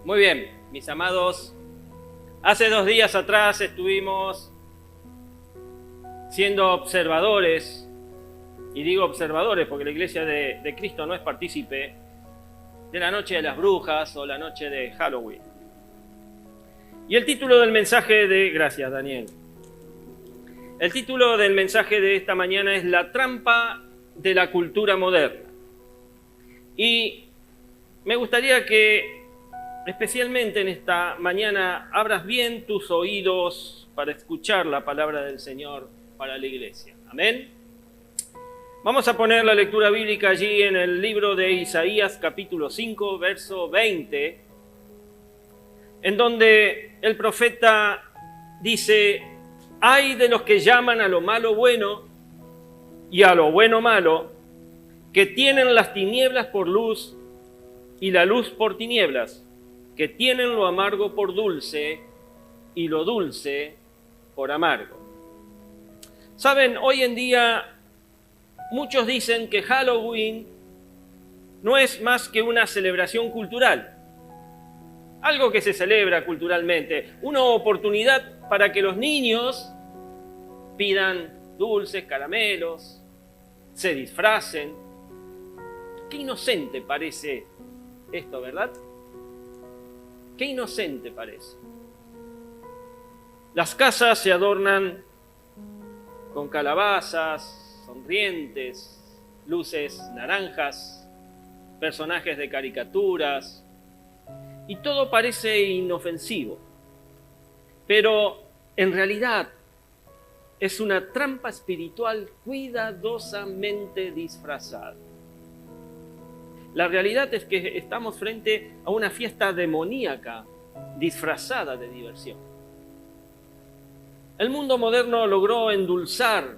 Muy bien, mis amados, hace 2 días atrás estuvimos siendo observadores, y digo observadores porque la Iglesia de Cristo no es partícipe de la noche de las brujas o la noche de Halloween. Y el título del mensaje de... Gracias, Daniel. El título del mensaje de esta mañana es La trampa de la cultura moderna. Y me gustaría que, especialmente en esta mañana, abras bien tus oídos para escuchar la palabra del Señor para la iglesia. Amén. Vamos a poner la lectura bíblica allí en el libro de Isaías, capítulo 5, verso 20, en donde el profeta dice: «Ay de los que llaman a lo malo bueno y a lo bueno malo, que tienen las tinieblas por luz y la luz por tinieblas, que tienen lo amargo por dulce y lo dulce por amargo». Saben, hoy en día muchos dicen que Halloween no es más que una celebración cultural, algo que se celebra culturalmente, una oportunidad para que los niños pidan dulces, caramelos, se disfracen. Qué inocente parece esto, ¿verdad? Qué inocente parece. Las casas se adornan con calabazas, sonrientes, luces naranjas, personajes de caricaturas, y todo parece inofensivo. Pero en realidad es una trampa espiritual cuidadosamente disfrazada. La realidad es que estamos frente a una fiesta demoníaca disfrazada de diversión. El mundo moderno logró endulzar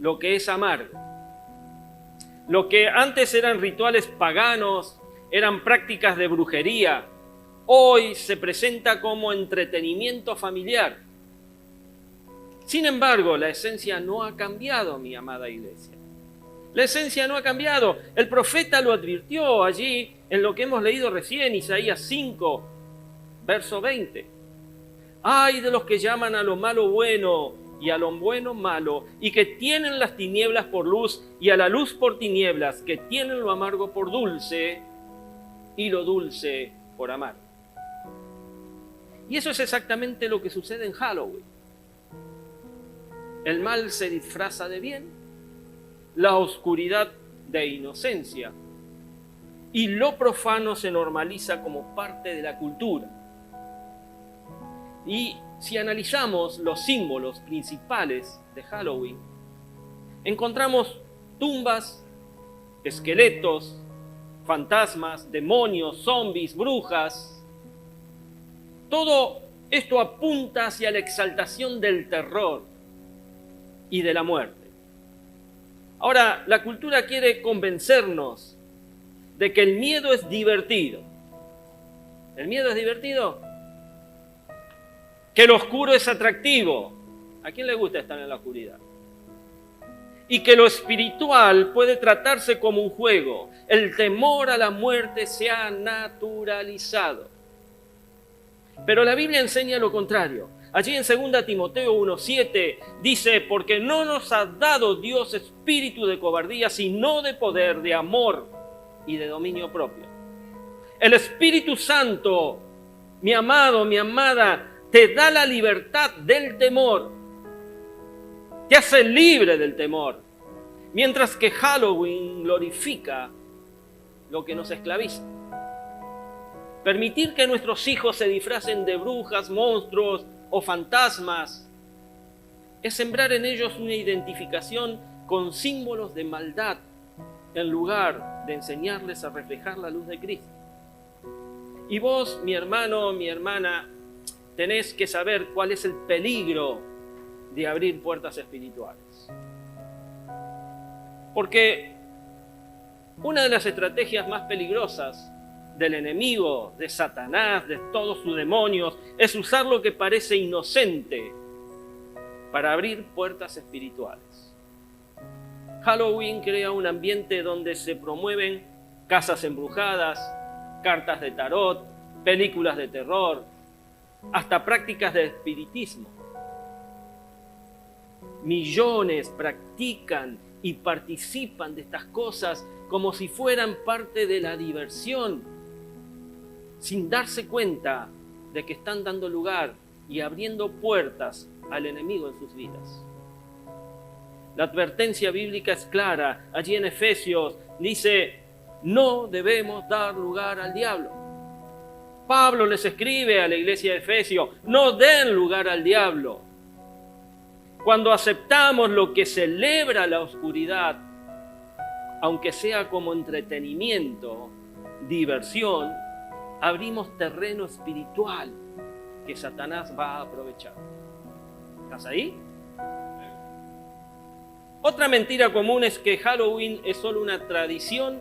lo que es amargo. Lo que antes eran rituales paganos, eran prácticas de brujería, hoy se presenta como entretenimiento familiar. Sin embargo, la esencia no ha cambiado, mi amada iglesia. La esencia no ha cambiado. El profeta lo advirtió allí en lo que hemos leído recién, Isaías 5, verso 20. Ay de los que llaman a lo malo bueno y a lo bueno malo, y que tienen las tinieblas por luz y a la luz por tinieblas, que tienen lo amargo por dulce y lo dulce por amargo. Y eso es exactamente lo que sucede en Halloween. El mal se disfraza de bien, la oscuridad de inocencia, y lo profano se normaliza como parte de la cultura. Y si analizamos los símbolos principales de Halloween, encontramos tumbas, esqueletos, fantasmas, demonios, zombies, brujas. Todo esto apunta hacia la exaltación del terror y de la muerte. Ahora, la cultura quiere convencernos de que el miedo es divertido. ¿El miedo es divertido? Que lo oscuro es atractivo. ¿A quién le gusta estar en la oscuridad? Y que lo espiritual puede tratarse como un juego. El temor a la muerte se ha naturalizado. Pero la Biblia enseña lo contrario. Allí en 2 Timoteo 1:7 dice: porque no nos ha dado Dios espíritu de cobardía, sino de poder, de amor y de dominio propio. El Espíritu Santo, mi amado, mi amada, te da la libertad del temor, te hace libre del temor, mientras que Halloween glorifica lo que nos esclaviza. Permitir que nuestros hijos se disfracen de brujas, monstruos o fantasmas es sembrar en ellos una identificación con símbolos de maldad en lugar de enseñarles a reflejar la luz de Cristo. Y vos, mi hermano, mi hermana, tenés que saber cuál es el peligro de abrir puertas espirituales. Porque una de las estrategias más peligrosas del enemigo, de Satanás, de todos sus demonios, es usar lo que parece inocente para abrir puertas espirituales. Halloween crea un ambiente donde se promueven casas embrujadas, cartas de tarot, películas de terror, hasta prácticas de espiritismo. Millones practican y participan de estas cosas como si fueran parte de la diversión, sin darse cuenta de que están dando lugar y abriendo puertas al enemigo en sus vidas. La advertencia bíblica es clara. Allí en Efesios dice, no debemos dar lugar al diablo. Pablo les escribe a la iglesia de Efesios, no den lugar al diablo. Cuando aceptamos lo que celebra la oscuridad, aunque sea como entretenimiento, diversión, abrimos terreno espiritual que Satanás va a aprovechar. ¿Estás ahí? Otra mentira común es que Halloween es solo una tradición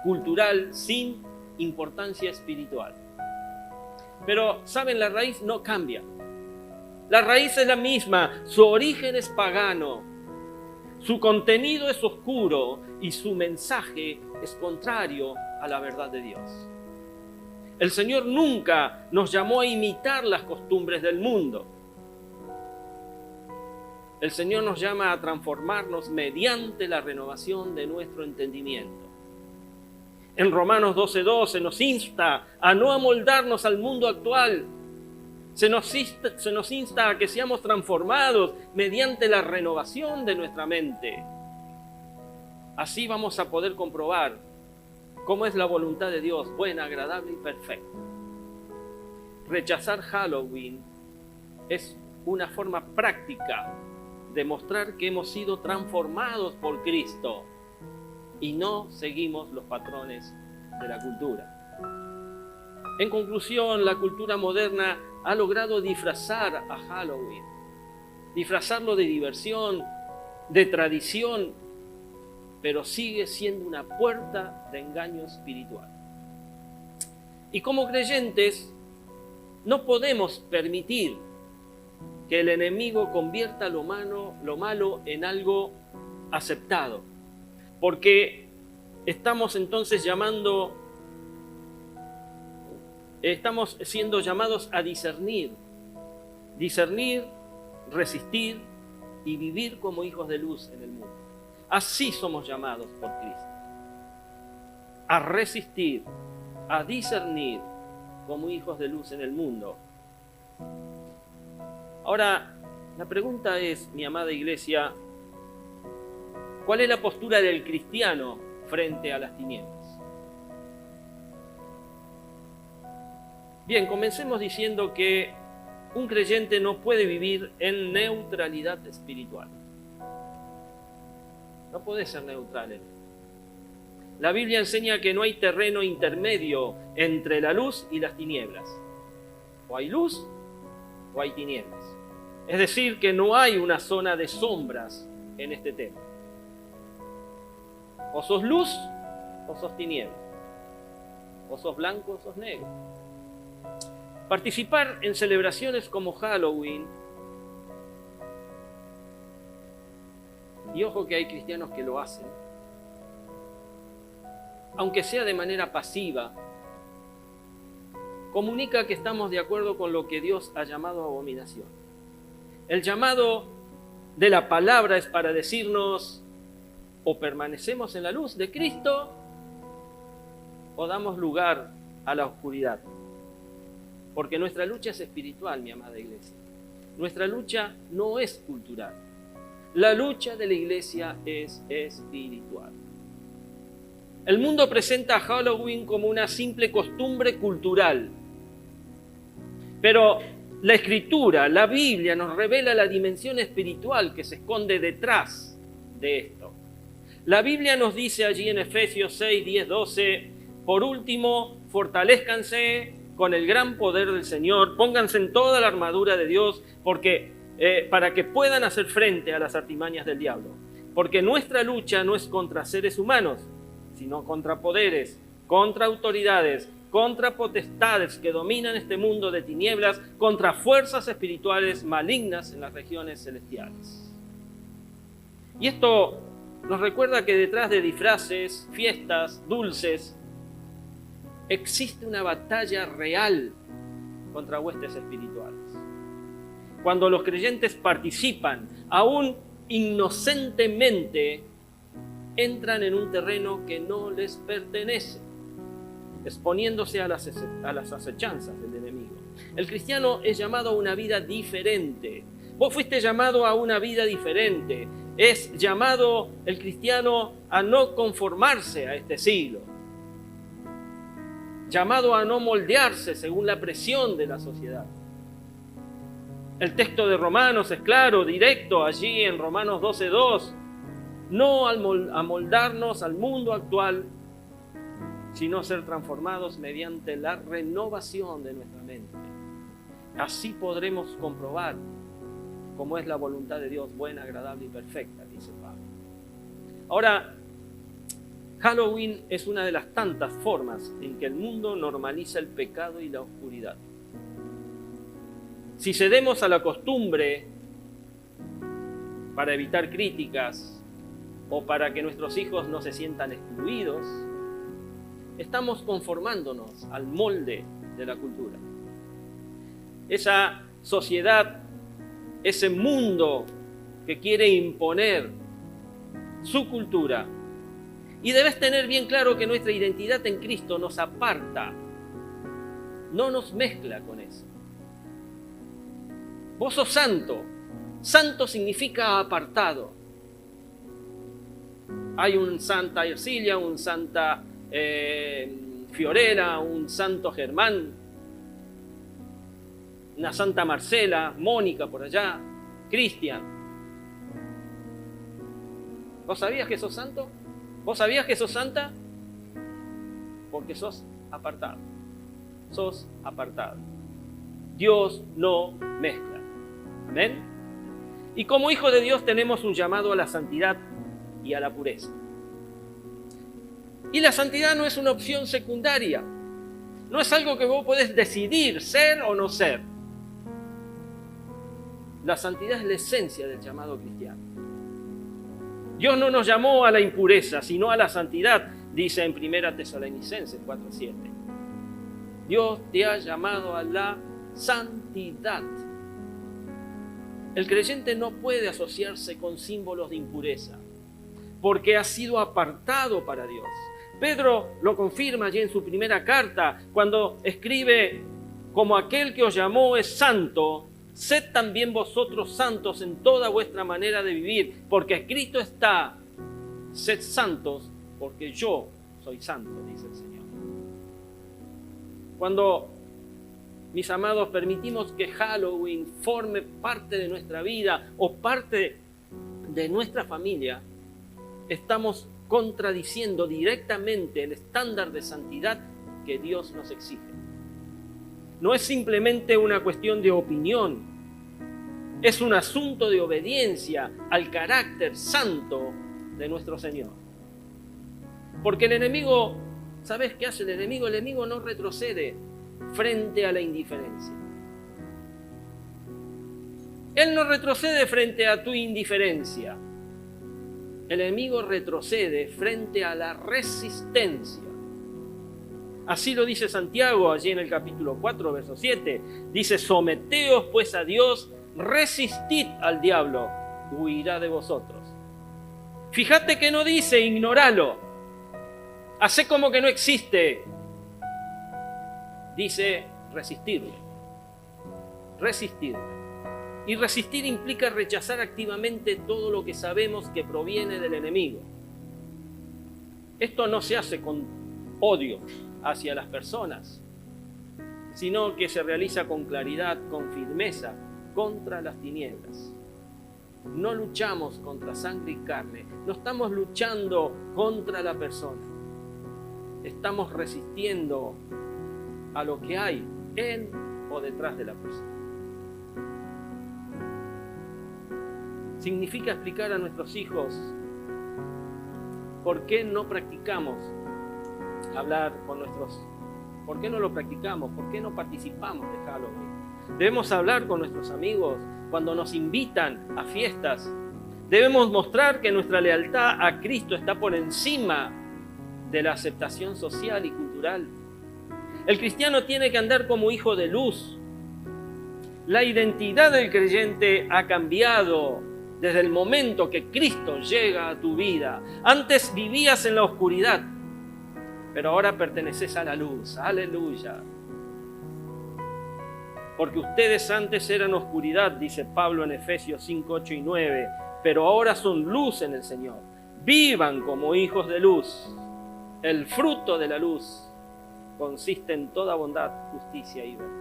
cultural sin importancia espiritual. Pero, ¿saben? La raíz no cambia. La raíz es la misma, su origen es pagano, su contenido es oscuro y su mensaje es contrario a la verdad de Dios. El Señor nunca nos llamó a imitar las costumbres del mundo. El Señor nos llama a transformarnos mediante la renovación de nuestro entendimiento. En Romanos 12:12 nos insta a no amoldarnos al mundo actual. Se nos insta a que seamos transformados mediante la renovación de nuestra mente. Así vamos a poder comprobar cómo es la voluntad de Dios, buena, agradable y perfecta. Rechazar Halloween es una forma práctica de mostrar que hemos sido transformados por Cristo y no seguimos los patrones de la cultura. En conclusión, la cultura moderna ha logrado disfrazar a Halloween, disfrazarlo de diversión, de tradición, pero sigue siendo una puerta de engaño espiritual. Y como creyentes, no podemos permitir que el enemigo convierta lo malo en algo aceptado, porque estamos entonces siendo llamados a discernir, resistir y vivir como hijos de luz en el mundo. Así somos llamados por Cristo, a resistir, a discernir como hijos de luz en el mundo. Ahora, la pregunta es, mi amada iglesia, ¿cuál es la postura del cristiano frente a las tinieblas? Bien, comencemos diciendo que un creyente no puede vivir en neutralidad espiritual. No puede ser neutral en esto. La Biblia enseña que no hay terreno intermedio entre la luz y las tinieblas. O hay luz o hay tinieblas. Es decir, que no hay una zona de sombras en este tema. O sos luz o sos tinieblas. O sos blanco o sos negro. Participar en celebraciones como Halloween, y ojo que hay cristianos que lo hacen, aunque sea de manera pasiva, comunica que estamos de acuerdo con lo que Dios ha llamado abominación. El llamado de la palabra es para decirnos, o permanecemos en la luz de Cristo, o damos lugar a la oscuridad. Porque nuestra lucha es espiritual, mi amada iglesia. Nuestra lucha no es cultural. La lucha de la iglesia es espiritual. El mundo presenta a Halloween como una simple costumbre cultural. Pero la Escritura, la Biblia, nos revela la dimensión espiritual que se esconde detrás de esto. La Biblia nos dice allí en Efesios 6, 10, 12, por último, fortalezcanse con el gran poder del Señor, pónganse en toda la armadura de Dios, para que puedan hacer frente a las artimañas del diablo. Porque nuestra lucha no es contra seres humanos, sino contra poderes, contra autoridades, contra potestades que dominan este mundo de tinieblas, contra fuerzas espirituales malignas en las regiones celestiales. Y esto nos recuerda que detrás de disfraces, fiestas, dulces, existe una batalla real contra huestes espirituales. Cuando los creyentes participan, aún inocentemente, entran en un terreno que no les pertenece, exponiéndose a las acechanzas del enemigo. El cristiano es llamado a una vida diferente. Vos fuiste llamado a una vida diferente. Es llamado el cristiano a no conformarse a este siglo, llamado a no moldearse según la presión de la sociedad. El texto de Romanos es claro, directo, allí en Romanos 12:2. No amoldarnos al mundo actual, sino ser transformados mediante la renovación de nuestra mente. Así podremos comprobar cómo es la voluntad de Dios, buena, agradable y perfecta, dice Pablo. Ahora, Halloween es una de las tantas formas en que el mundo normaliza el pecado y la oscuridad. Si cedemos a la costumbre para evitar críticas o para que nuestros hijos no se sientan excluidos, estamos conformándonos al molde de la cultura. Esa sociedad, ese mundo que quiere imponer su cultura. Y debes tener bien claro que nuestra identidad en Cristo nos aparta, no nos mezcla con eso. Vos sos santo. Santo significa apartado. Hay un Santa Ercilia, un Santa Fiorella, un Santo Germán, una Santa Marcela, Mónica por allá, Cristian. ¿Vos sabías que sos santo? ¿Vos sabías que sos santa? Porque sos apartado. Sos apartado. Dios no mezcla. Amén. Y como hijos de Dios tenemos un llamado a la santidad y a la pureza. Y la santidad no es una opción secundaria. No es algo que vos podés decidir ser o no ser. La santidad es la esencia del llamado cristiano. Dios no nos llamó a la impureza, sino a la santidad, dice en 1 Tesalonicenses 4:7. Dios te ha llamado a la santidad. El creyente no puede asociarse con símbolos de impureza, porque ha sido apartado para Dios. Pedro lo confirma allí en su primera carta, cuando escribe: como aquel que os llamó es santo, sed también vosotros santos en toda vuestra manera de vivir, porque escrito está: sed santos, porque yo soy santo, dice el Señor. Cuando, mis amados, permitimos que Halloween forme parte de nuestra vida o parte de nuestra familia, estamos contradiciendo directamente el estándar de santidad que Dios nos exige. No es simplemente una cuestión de opinión, es un asunto de obediencia al carácter santo de nuestro Señor. Porque el enemigo, ¿sabes qué hace el enemigo? El enemigo no retrocede frente a la indiferencia. Él no retrocede frente a tu indiferencia. El enemigo retrocede frente a la resistencia. Así lo dice Santiago allí en el capítulo 4, verso 7. Dice: someteos pues a Dios, resistid al diablo, huirá de vosotros. Fíjate que no dice ignoralo, hacé como que no existe. Dice resistirlo. Resistirlo. Y resistir implica rechazar activamente todo lo que sabemos que proviene del enemigo. Esto no se hace con odio hacia las personas, sino que se realiza con claridad, con firmeza, contra las tinieblas. No luchamos contra sangre y carne, no estamos luchando contra la persona. Estamos resistiendo a lo que hay en o detrás de la persona. Significa explicar a nuestros hijos por qué no practicamos hablar con nuestros... ¿Por qué no lo practicamos? ¿Por qué no participamos de Halloween? Debemos hablar con nuestros amigos cuando nos invitan a fiestas. Debemos mostrar que nuestra lealtad a Cristo está por encima de la aceptación social y cultural. El cristiano tiene que andar como hijo de luz. La identidad del creyente ha cambiado desde el momento que Cristo llega a tu vida. Antes vivías en la oscuridad, pero ahora perteneces a la luz. ¡Aleluya! Porque ustedes antes eran oscuridad, dice Pablo en Efesios 5, 8 y 9, pero ahora son luz en el Señor. Vivan como hijos de luz. El fruto de la luz consiste en toda bondad, justicia y verdad.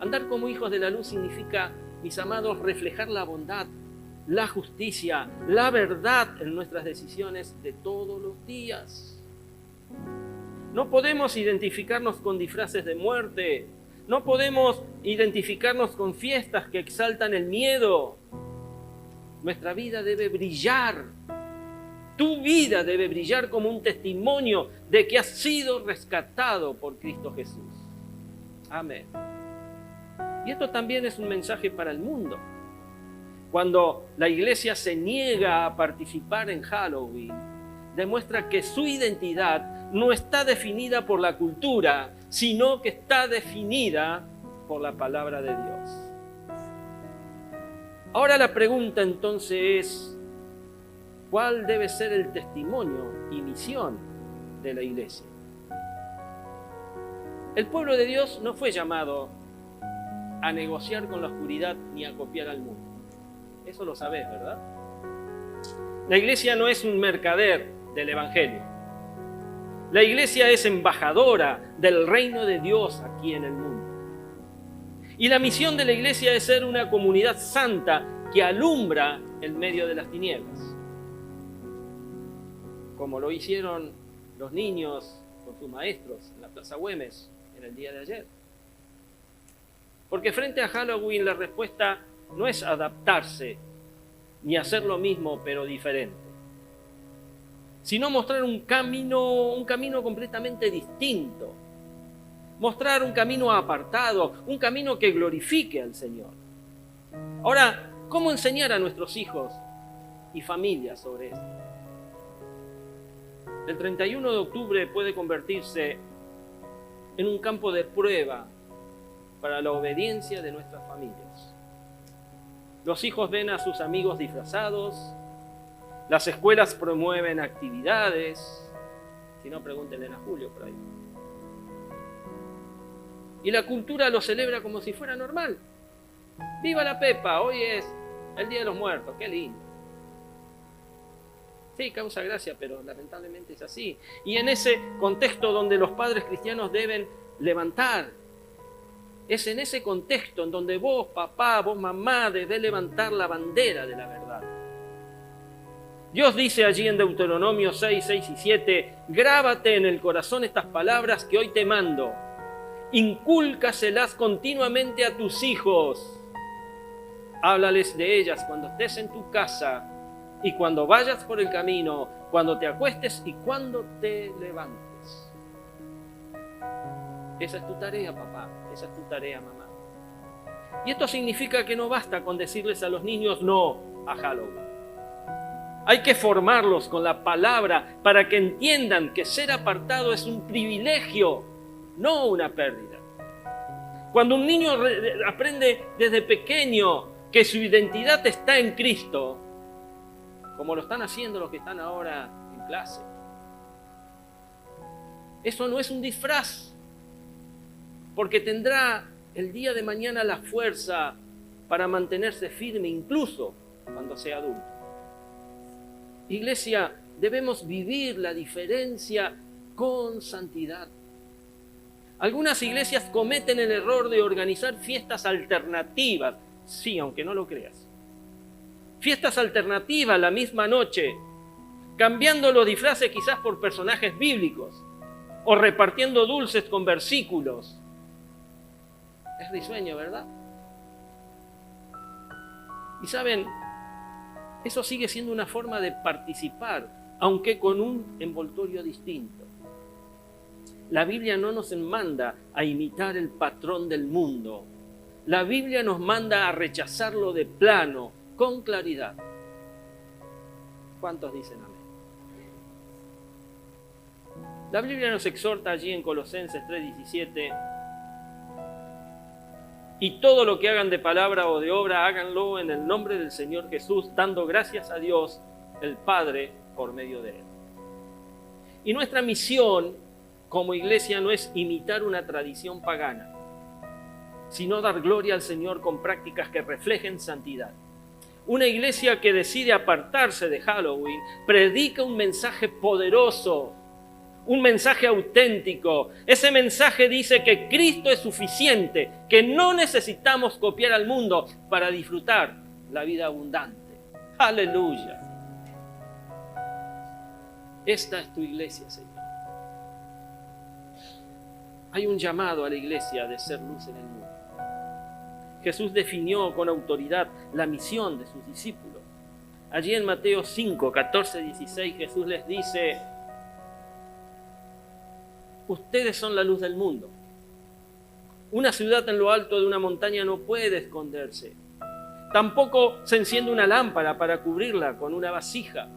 Andar como hijos de la luz significa, mis amados, reflejar la bondad, la justicia, la verdad en nuestras decisiones de todos los días. No podemos identificarnos con disfraces de muerte. No podemos identificarnos con fiestas que exaltan el miedo. Nuestra vida debe brillar. Tu vida debe brillar como un testimonio de que has sido rescatado por Cristo Jesús. Amén. Y esto también es un mensaje para el mundo. Cuando la iglesia se niega a participar en Halloween, demuestra que su identidad no está definida por la cultura, sino que está definida por la palabra de Dios. Ahora la pregunta entonces es, ¿cuál debe ser el testimonio y misión de la iglesia? El pueblo de Dios no fue llamado a negociar con la oscuridad ni a copiar al mundo. Eso lo sabés, ¿verdad? La iglesia no es un mercader del evangelio. La iglesia es embajadora del reino de Dios aquí en el mundo. Y la misión de la iglesia es ser una comunidad santa que alumbra en medio de las tinieblas. Como lo hicieron los niños con sus maestros en la Plaza Güemes en el día de ayer. Porque frente a Halloween la respuesta no es adaptarse ni hacer lo mismo pero diferente, sino mostrar un camino completamente distinto, mostrar un camino apartado, un camino que glorifique al Señor. Ahora, ¿cómo enseñar a nuestros hijos y familias sobre esto? El 31 de octubre puede convertirse en un campo de prueba para la obediencia de nuestras familias. Los hijos ven a sus amigos disfrazados, las escuelas promueven actividades, si no pregúntenle a Julio por ahí. Y la cultura lo celebra como si fuera normal. ¡Viva la Pepa! Hoy es el Día de los Muertos, qué lindo. Sí, causa gracia, pero lamentablemente es así. Y en ese contexto donde los padres cristianos deben levantar, es en ese contexto en donde vos, papá, vos, mamá, debés levantar la bandera de la verdad. Dios dice allí en Deuteronomio 6, 6 y 7, grábate en el corazón estas palabras que hoy te mando, incúlcaselas continuamente a tus hijos, háblales de ellas cuando estés en tu casa y cuando vayas por el camino, cuando te acuestes y cuando te levantes. Esa es tu tarea, papá, esa es tu tarea, mamá. Y esto significa que no basta con decirles a los niños no a Halloween. Hay que formarlos con la palabra para que entiendan que ser apartado es un privilegio, no una pérdida. Cuando un niño aprende desde pequeño que su identidad está en Cristo, como lo están haciendo los que están ahora en clase, eso no es un disfraz, porque tendrá el día de mañana la fuerza para mantenerse firme incluso cuando sea adulto. Iglesia, debemos vivir la diferencia con santidad. Algunas iglesias cometen el error de organizar fiestas alternativas, sí, aunque no lo creas. Fiestas alternativas la misma noche, cambiando los disfraces quizás por personajes bíblicos, o repartiendo dulces con versículos. Es risueño, ¿verdad? Y saben, eso sigue siendo una forma de participar, aunque con un envoltorio distinto. La Biblia no nos manda a imitar el patrón del mundo. La Biblia nos manda a rechazarlo de plano, con claridad. ¿Cuántos dicen amén? La Biblia nos exhorta allí en Colosenses 3:17: y todo lo que hagan de palabra o de obra, háganlo en el nombre del Señor Jesús, dando gracias a Dios, el Padre, por medio de Él. Y nuestra misión como iglesia no es imitar una tradición pagana, sino dar gloria al Señor con prácticas que reflejen santidad. Una iglesia que decide apartarse de Halloween predica un mensaje poderoso, un mensaje auténtico. Ese mensaje dice que Cristo es suficiente, que no necesitamos copiar al mundo para disfrutar la vida abundante. ¡Aleluya! Esta es tu iglesia, Señor. Hay un llamado a la iglesia de ser luz en el mundo. Jesús definió con autoridad la misión de sus discípulos. Allí en Mateo 5, 14, 16, Jesús les dice: ustedes son la luz del mundo. Una ciudad en lo alto de una montaña no puede esconderse. Tampoco se enciende una lámpara para cubrirla con una vasija.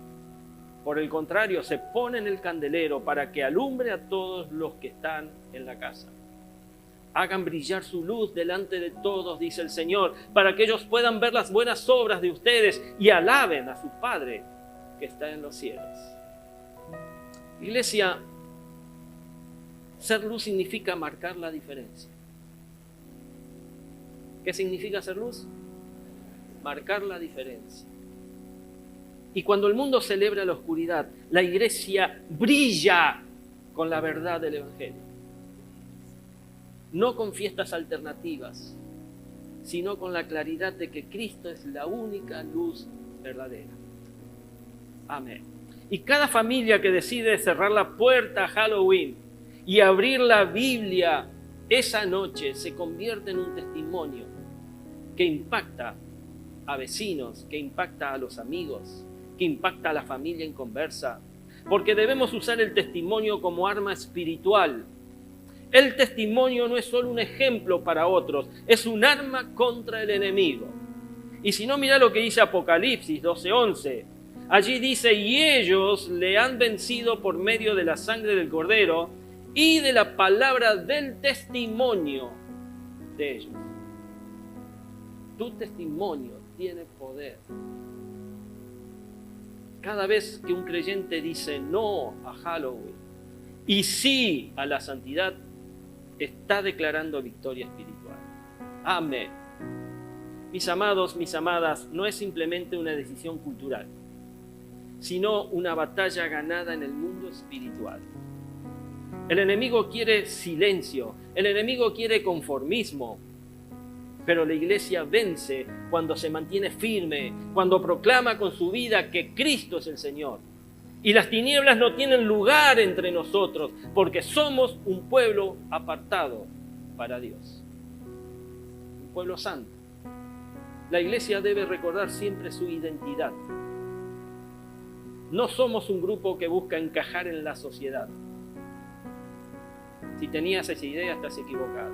Por el contrario, se pone en el candelero para que alumbre a todos los que están en la casa. Hagan brillar su luz delante de todos, dice el Señor, para que ellos puedan ver las buenas obras de ustedes y alaben a su Padre que está en los cielos. Iglesia, ser luz significa marcar la diferencia. ¿Qué significa ser luz? Marcar la diferencia. Y cuando el mundo celebra la oscuridad, la iglesia brilla con la verdad del Evangelio. No con fiestas alternativas, sino con la claridad de que Cristo es la única luz verdadera. Amén. Y cada familia que decide cerrar la puerta a Halloween y abrir la Biblia esa noche se convierte en un testimonio que impacta a vecinos, que impacta a los amigos, que impacta a la familia en conversa, porque debemos usar el testimonio como arma espiritual. El testimonio no es solo un ejemplo para otros, es un arma contra el enemigo. Y si no, mira lo que dice Apocalipsis 12:11. Allí dice: y ellos le han vencido por medio de la sangre del Cordero y de la palabra del testimonio de ellos. Tu testimonio tiene poder. Cada vez que un creyente dice no a Halloween y sí a la santidad, está declarando victoria espiritual. Amén. Mis amados, mis amadas, no es simplemente una decisión cultural, sino una batalla ganada en el mundo espiritual. El enemigo quiere silencio, el enemigo quiere conformismo, pero la iglesia vence cuando se mantiene firme, cuando proclama con su vida que Cristo es el Señor. Y las tinieblas no tienen lugar entre nosotros, porque somos un pueblo apartado para Dios. Un pueblo santo. La iglesia debe recordar siempre su identidad. No somos un grupo que busca encajar en la sociedad. Si tenías esa idea, estás equivocada.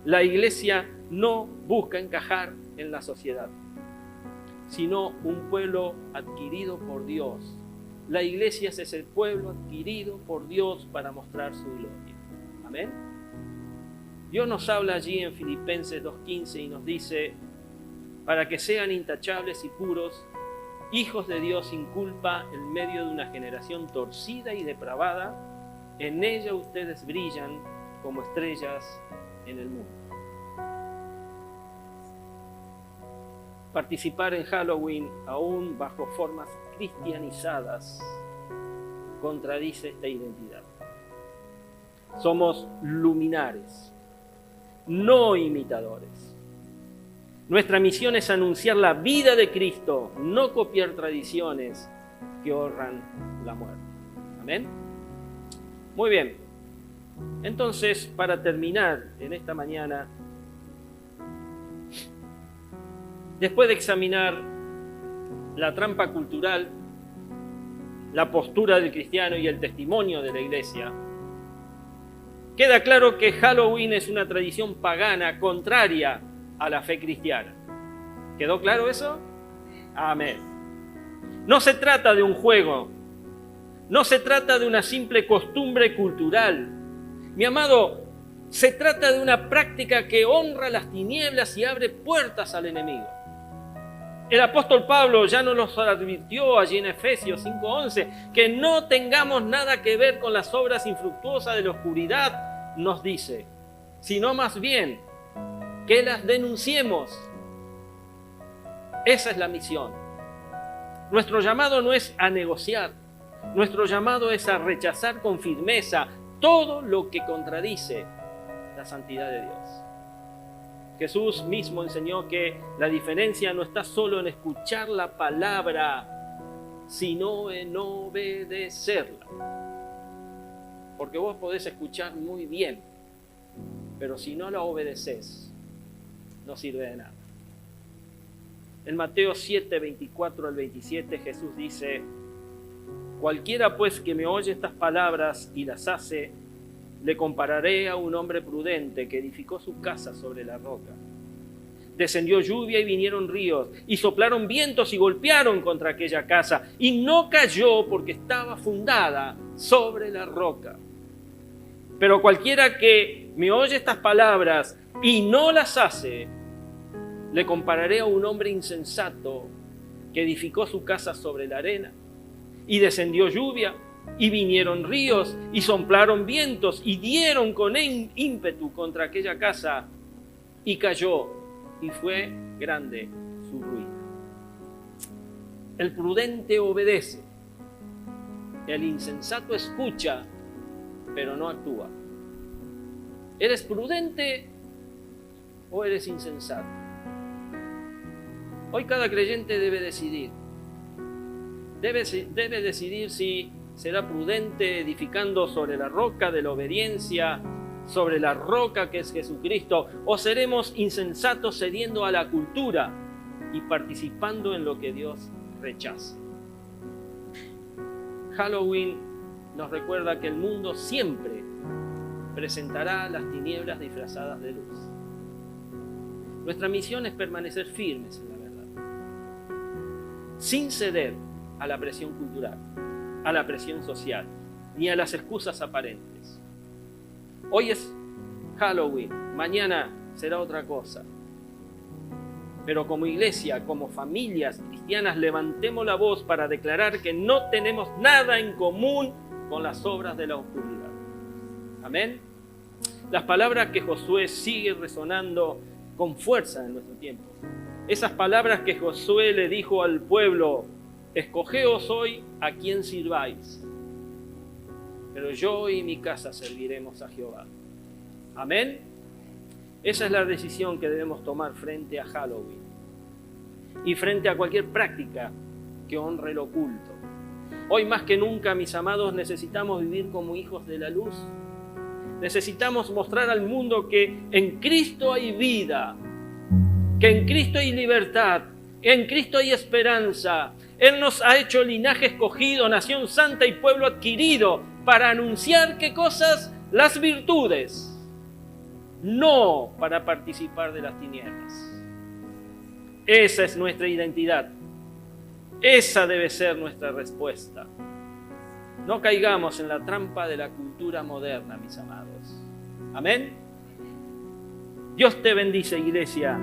La iglesia no busca encajar en la sociedad, sino un pueblo adquirido por Dios. La iglesia es ese pueblo adquirido por Dios para mostrar su gloria. Amén. Dios nos habla allí en Filipenses 2:15 y nos dice: para que sean intachables y puros, hijos de Dios sin culpa en medio de una generación torcida y depravada, en ella ustedes brillan como estrellas en el mundo. Participar en Halloween, aún bajo formas cristianizadas, contradice esta identidad. Somos luminares, no imitadores. Nuestra misión es anunciar la vida de Cristo, no copiar tradiciones que honran la muerte. Amén. Muy bien. Entonces, para terminar en esta mañana, después de examinar la trampa cultural, la postura del cristiano y el testimonio de la iglesia, queda claro que Halloween es una tradición pagana contraria a la fe cristiana. ¿Quedó claro eso? Amén. No se trata de un juego, No se trata de una simple costumbre cultural. Mi amado, se trata de una práctica que honra las tinieblas y abre puertas al enemigo. El apóstol Pablo ya nos los advirtió allí en Efesios 5:11, que no tengamos nada que ver con las obras infructuosas de la oscuridad, nos dice, sino más bien que las denunciemos. Esa es la misión. Nuestro llamado no es a negociar, nuestro llamado es a rechazar con firmeza todo lo que contradice la santidad de Dios. Jesús mismo enseñó que la diferencia no está solo en escuchar la palabra, sino en obedecerla. Porque vos podés escuchar muy bien, pero si no la obedeces, no sirve de nada. En Mateo 7, 24 al 27, Jesús dice, cualquiera pues que me oye estas palabras y las hace, le compararé a un hombre prudente que edificó su casa sobre la roca. Descendió lluvia y vinieron ríos, y soplaron vientos y golpearon contra aquella casa, y no cayó porque estaba fundada sobre la roca. Pero cualquiera que me oye estas palabras y no las hace, le compararé a un hombre insensato que edificó su casa sobre la arena, y descendió lluvia, y vinieron ríos, y soplaron vientos, y dieron con ímpetu contra aquella casa, y cayó, y fue grande su ruina. El prudente obedece, el insensato escucha, pero no actúa. ¿Eres prudente o eres insensato? Hoy cada creyente debe decidir. Debe decidir si será prudente edificando sobre la roca de la obediencia, sobre la roca que es Jesucristo, o seremos insensatos cediendo a la cultura y participando en lo que Dios rechaza. Halloween nos recuerda que el mundo siempre presentará las tinieblas disfrazadas de luz. Nuestra misión es permanecer firmes en la verdad, sin ceder a la presión cultural, a la presión social, ni a las excusas aparentes. Hoy es Halloween, mañana será otra cosa. Pero como iglesia, como familias cristianas, levantemos la voz para declarar que no tenemos nada en común con las obras de la oscuridad. Amén. Las palabras que Josué sigue resonando con fuerza en nuestro tiempo. Esas palabras que Josué le dijo al pueblo: escogeos hoy a quien sirváis, pero yo y mi casa serviremos a Jehová. Amén. Esa es la decisión que debemos tomar frente a Halloween y frente a cualquier práctica que honre lo oculto. Hoy más que nunca, mis amados, necesitamos vivir como hijos de la luz. Necesitamos mostrar al mundo que en Cristo hay vida, que en Cristo hay libertad, que en Cristo hay esperanza. Él nos ha hecho linaje escogido, nación santa y pueblo adquirido, para anunciar, ¿qué cosas? Las virtudes, no para participar de las tinieblas. Esa es nuestra identidad. Esa debe ser nuestra respuesta. No caigamos en la trampa de la cultura moderna, mis amados. Amén. Dios te bendice, iglesia.